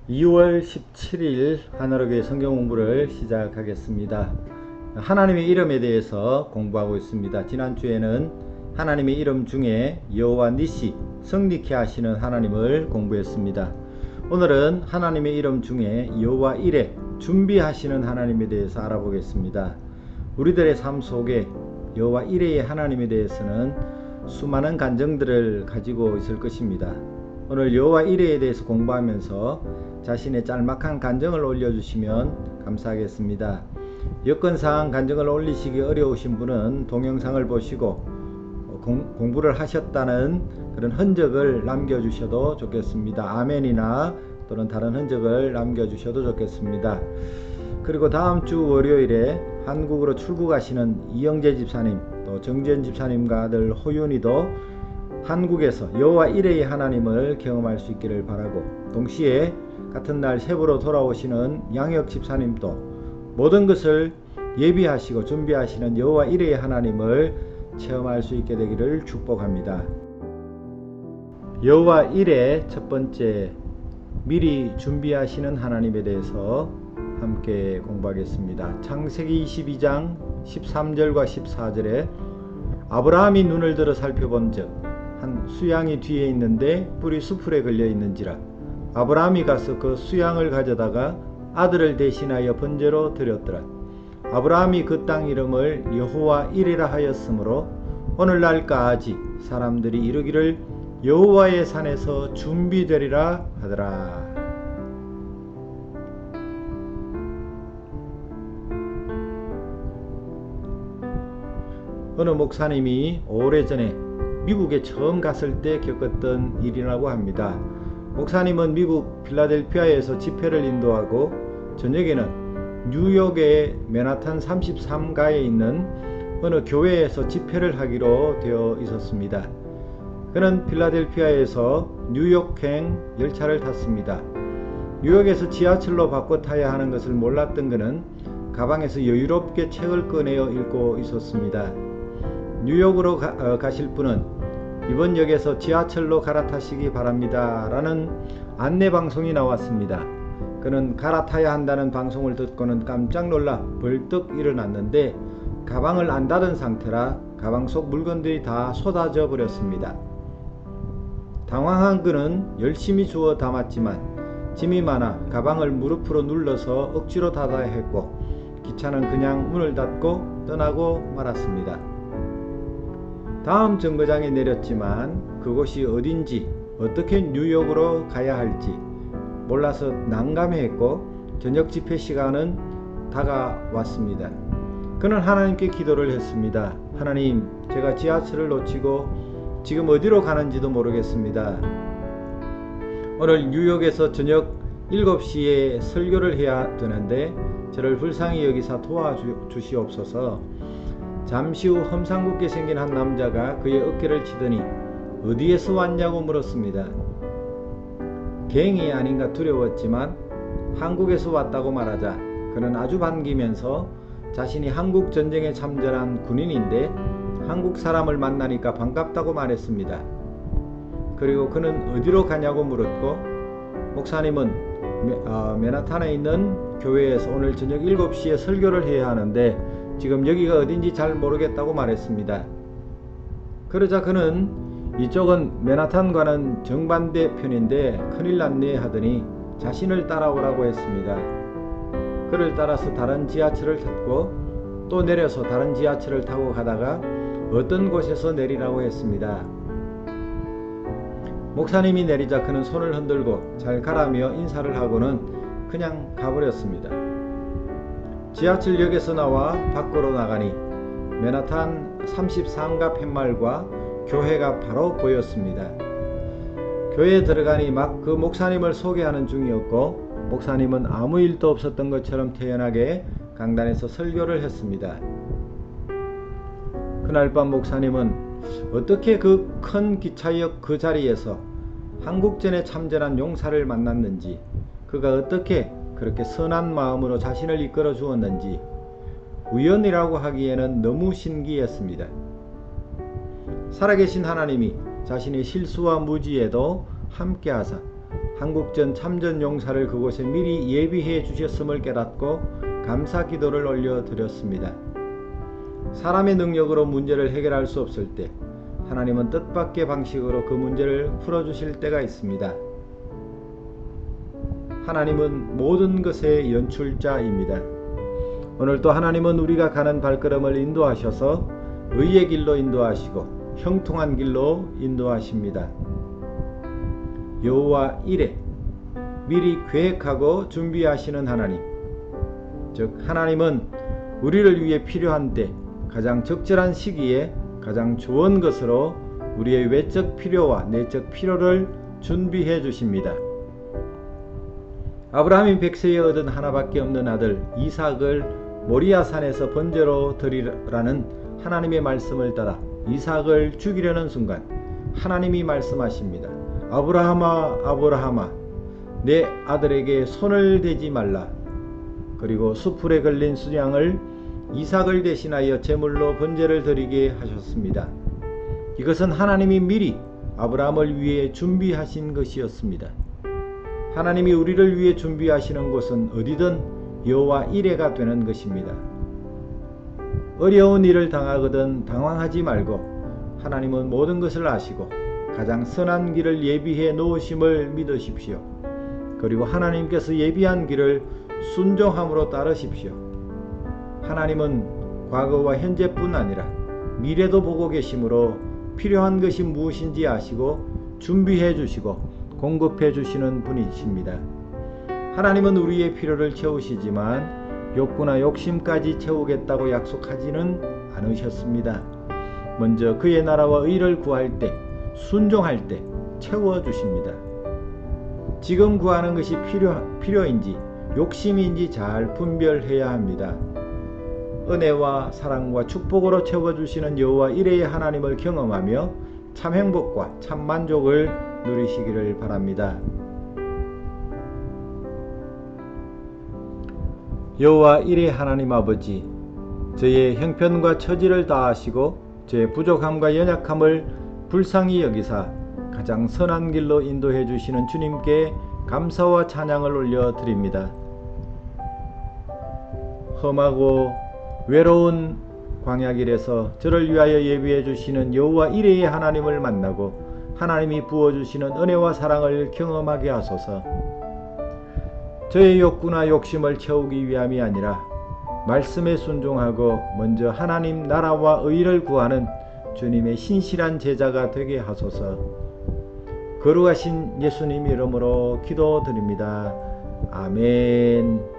2월 17일 하늘어교회 성경 공부를 시작하겠습니다. 하나님의 이름에 대해서 공부하고 있습니다. 지난주에는 하나님의 이름 중에 여호와 니시, 성리케 하시는 하나님을 공부했습니다. 오늘은 하나님의 이름 중에 여호와 이레, 준비하시는 하나님에 대해서 알아보겠습니다. 우리들의 삶 속에 여호와 이레의 하나님에 대해서는 수많은 간증들을 가지고 있을 것입니다. 오늘 여호와 이레에 대해서 공부하면서 자신의 짤막한 간증을 올려주시면 감사하겠습니다. 여건상 간증을 올리시기 어려우신 분은 동영상을 보시고 공부를 하셨다는 그런 흔적을 남겨주셔도 좋겠습니다. 아멘이나 또는 다른 흔적을 남겨주셔도 좋겠습니다. 그리고 다음 주 월요일에 한국으로 출국하시는 이영재 집사님, 또 정지현 집사님과 아들 호윤이도 한국에서 여호와 이레의 하나님을 경험할 수 있기를 바라고, 동시에 같은 날 세부로 돌아오시는 양혁 집사님도 모든 것을 예비하시고 준비하시는 여호와 이레의 하나님을 체험할 수 있게 되기를 축복합니다. 여호와 이레 첫 번째, 미리 준비하시는 하나님에 대해서 함께 공부하겠습니다. 창세기 22장 13절과 14절에 아브라함이 눈을 들어 살펴본즉 한 수양이 뒤에 있는데 뿔이 수풀에 걸려 있는지라 아브라함이 가서 그 수양을 가져다가 아들을 대신하여 번제로 드렸더라. 아브라함이 그 땅 이름을 여호와 이레라 하였으므로 오늘날까지 사람들이 이르기를 여호와의 산에서 준비되리라 하더라. 어느 목사님이 오래전에 미국에 처음 갔을 때 겪었던 일이라고 합니다. 목사님은 미국 필라델피아에서 집회를 인도하고 저녁에는 뉴욕의 맨하탄 33가에 있는 어느 교회에서 집회를 하기로 되어 있었습니다. 그는 필라델피아에서 뉴욕행 열차를 탔습니다. 뉴욕에서 지하철로 바꿔 타야 하는 것을 몰랐던 그는 가방에서 여유롭게 책을 꺼내어 읽고 있었습니다. 뉴욕으로 가실 분은 이번 역에서 지하철로 갈아타시기 바랍니다 라는 안내방송이 나왔습니다. 그는 갈아타야 한다는 방송을 듣고는 깜짝 놀라 벌떡 일어났는데 가방을 안 닫은 상태라 가방 속 물건들이 다 쏟아져 버렸습니다. 당황한 그는 열심히 주워 담았지만 짐이 많아 가방을 무릎으로 눌러서 억지로 닫아야 했고, 기차는 그냥 문을 닫고 떠나고 말았습니다. 다음 정거장에 내렸지만 그곳이 어딘지, 어떻게 뉴욕으로 가야 할지 몰라서 난감해했고 저녁 집회 시간은 다가왔습니다. 그는 하나님께 기도를 했습니다. 하나님, 제가 지하철을 놓치고 지금 어디로 가는지도 모르겠습니다. 오늘 뉴욕에서 저녁 7시에 설교를 해야 되는데 저를 불쌍히 여기사 도와주시옵소서. 잠시 후 험상궂게 생긴 한 남자가 그의 어깨를 치더니 어디에서 왔냐고 물었습니다. 갱이 아닌가 두려웠지만 한국에서 왔다고 말하자 그는 아주 반기면서 자신이 한국 전쟁에 참전한 군인인데 한국 사람을 만나니까 반갑다고 말했습니다. 그리고 그는 어디로 가냐고 물었고, 목사님은 맨하탄에 있는 교회에서 오늘 저녁 7시에 설교를 해야 하는데 지금 여기가 어딘지 잘 모르겠다고 말했습니다. 그러자 그는 이쪽은 맨하탄과는 정반대 편인데 큰일 났네 하더니 자신을 따라오라고 했습니다. 그를 따라서 다른 지하철을 탔고 또 내려서 다른 지하철을 타고 가다가 어떤 곳에서 내리라고 했습니다. 목사님이 내리자 그는 손을 흔들고 잘 가라며 인사를 하고는 그냥 가버렸습니다. 지하철역에서 나와 밖으로 나가니 맨하탄 33가 팻말과 교회가 바로 보였습니다. 교회에 들어가니 막 그 목사님을 소개하는 중이었고, 목사님은 아무 일도 없었던 것처럼 태연하게 강단에서 설교를 했습니다. 그날 밤 목사님은 어떻게 그 큰 기차역 그 자리에서 한국전에 참전한 용사를 만났는지, 그가 어떻게 그렇게 선한 마음으로 자신을 이끌어 주었는지 우연이라고 하기에는 너무 신기했습니다. 살아계신 하나님이 자신의 실수와 무지에도 함께하사 한국전 참전 용사를 그곳에 미리 예비해 주셨음을 깨닫고 감사 기도를 올려드렸습니다. 사람의 능력으로 문제를 해결할 수 없을 때 하나님은 뜻밖의 방식으로 그 문제를 풀어주실 때가 있습니다. 하나님은 모든 것의 연출자입니다. 오늘도 하나님은 우리가 가는 발걸음을 인도하셔서 의의 길로 인도하시고 형통한 길로 인도하십니다. 여호와 이레, 미리 계획하고 준비하시는 하나님, 즉 하나님은 우리를 위해 필요한 때 가장 적절한 시기에 가장 좋은 것으로 우리의 외적 필요와 내적 필요를 준비해 주십니다. 아브라함이 백세에 얻은 하나밖에 없는 아들 이삭을 모리아산에서 번제로 드리라는 하나님의 말씀을 따라 이삭을 죽이려는 순간 하나님이 말씀하십니다. 아브라함아, 아브라함아, 내 아들에게 손을 대지 말라. 그리고 수풀에 걸린 수양을 이삭을 대신하여 제물로 번제를 드리게 하셨습니다. 이것은 하나님이 미리 아브라함을 위해 준비하신 것이었습니다. 하나님이 우리를 위해 준비하시는 곳은 어디든 여호와 이레가 되는 것입니다. 어려운 일을 당하거든 당황하지 말고 하나님은 모든 것을 아시고 가장 선한 길을 예비해 놓으심을 믿으십시오. 그리고 하나님께서 예비한 길을 순종함으로 따르십시오. 하나님은 과거와 현재뿐 아니라 미래도 보고 계시므로 필요한 것이 무엇인지 아시고 준비해 주시고 공급해 주시는 분이십니다. 하나님은 우리의 필요를 채우시지만 욕구나 욕심까지 채우겠다고 약속하지는 않으셨습니다. 먼저 그의 나라와 의를 구할 때, 순종할 때 채워주십니다. 지금 구하는 것이 필요인지 욕심인지 잘 분별해야 합니다. 은혜와 사랑과 축복으로 채워주시는 여호와 이레의 하나님을 경험하며 참 행복과 참 만족을 누리시기를 바랍니다. 여호와 이레 하나님 아버지, 저의 형편과 처지를 다하시고 저의 부족함과 연약함을 불쌍히 여기사 가장 선한 길로 인도해 주시는 주님께 감사와 찬양을 올려드립니다. 험하고 외로운 광야길에서 저를 위하여 예비해 주시는 여호와 이레의 하나님을 만나고 하나님이 부어주시는 은혜와 사랑을 경험하게 하소서. 저의 욕구나 욕심을 채우기 위함이 아니라 말씀에 순종하고 먼저 하나님 나라와 의를 구하는 주님의 신실한 제자가 되게 하소서. 거룩하신 예수님 이름으로 기도드립니다. 아멘.